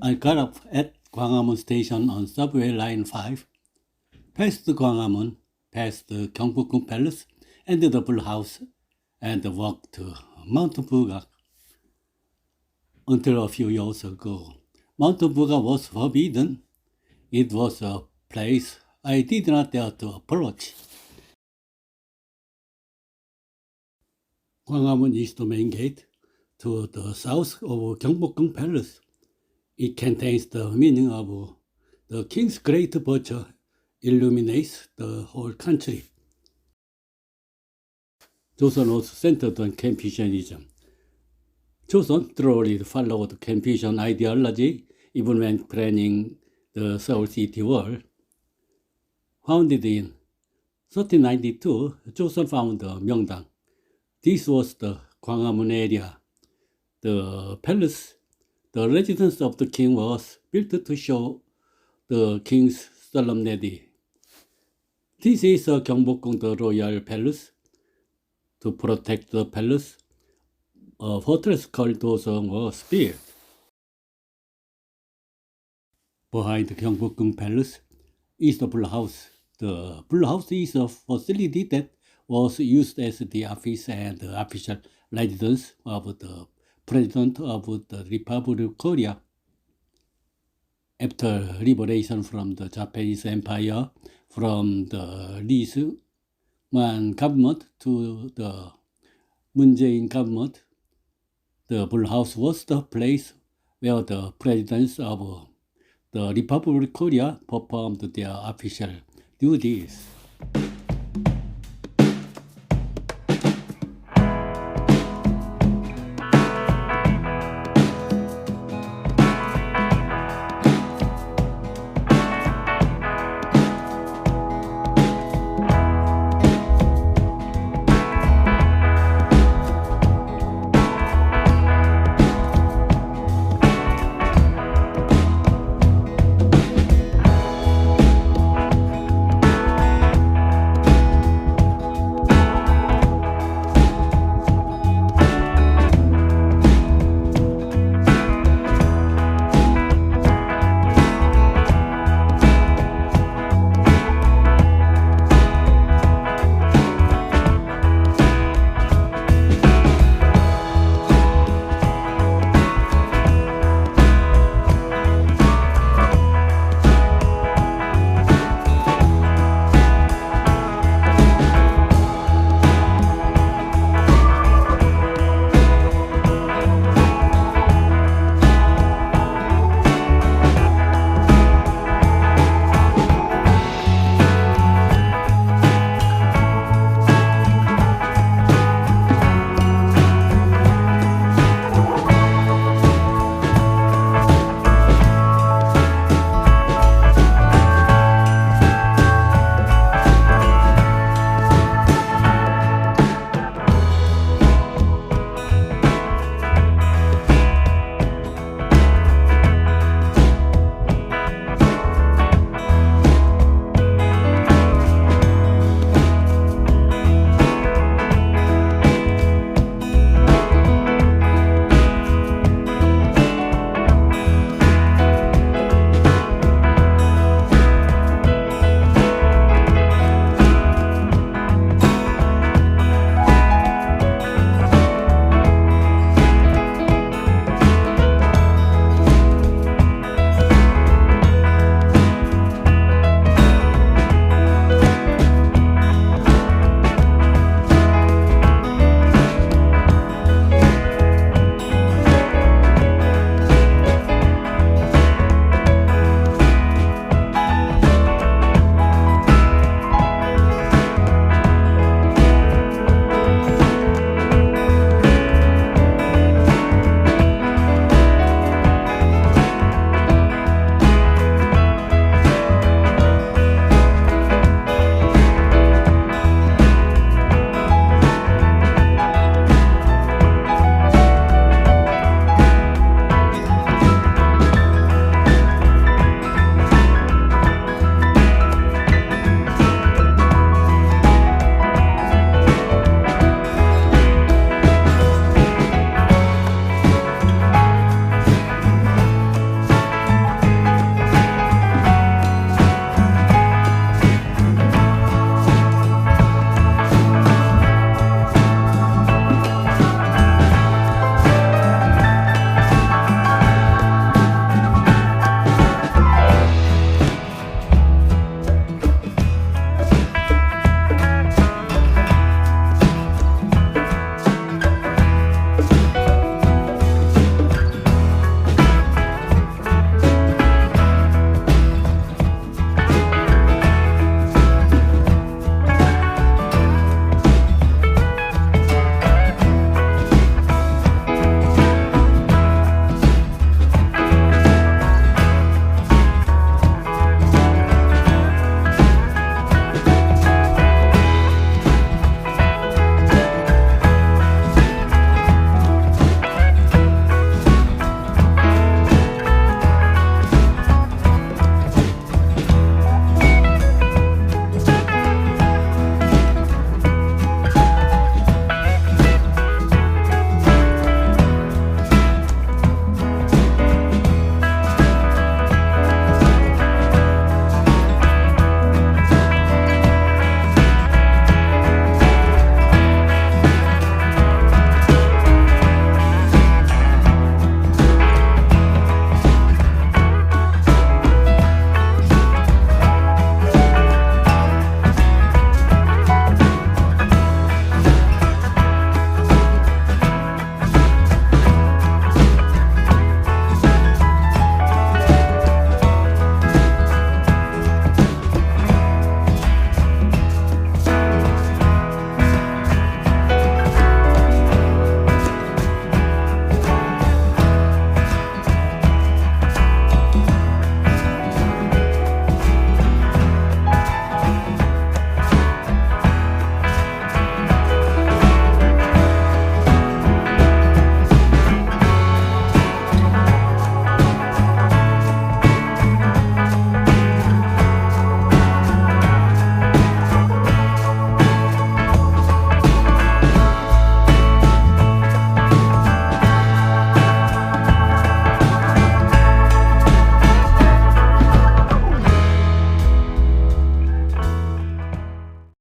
I got up at Gwanghwamun Station on subway line 5, past Gwanghwamun, past the Gyeongbokgung Palace and the Bull House, and walked to Mount Bugak. Until a few years ago, Mount Bugak was forbidden. It was a place I did not dare to approach. Gwanghwamun is the main gate to the south of Gyeongbokgung Palace. It contains the meaning of the king's great virtue illuminates the whole country. Joseon was centered on Confucianism. Joseon thoroughly followed Confucian ideology even when planning the Seoul city wall. Founded in 1392, Joseon found the 명당. This was the 광화문 area. The palace, the residence of the king, was built to show the king's solemnity. This is a Gyeongbokgung, the royal palace. To protect the palace, a fortress called Dosong was built. Behind the Gyeongbokgung Palace is the Bull House. The Bull House is a facility that was used as the office and the official residence of the President of the Republic of Korea. After liberation from the Japanese Empire, from the Lee Sung-man government to the Moon Jae-in government, the Bull House was the place where the presidents of the Republic of Korea performed their official duties.